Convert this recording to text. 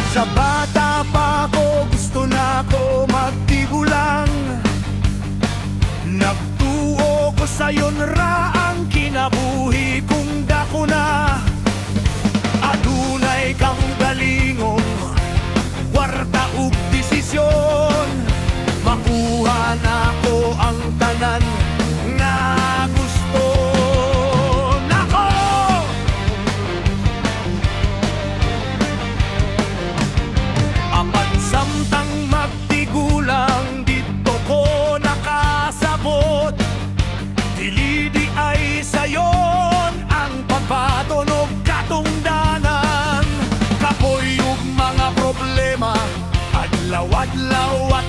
Sa bata pa ko, gusto na ko magtigulang. Nagtuo ko sayon ra ang kinabuhi kung dako na. Adunay kang galingong warta ug desisyon. Makuha na ko ang tanan nga gusto nako. Apan samtang magtigulang dito ko nakasabot. Dili di ay sayon ang pagpatunog katungdanan. Kapoy ug mga problema adlaw-adlaw at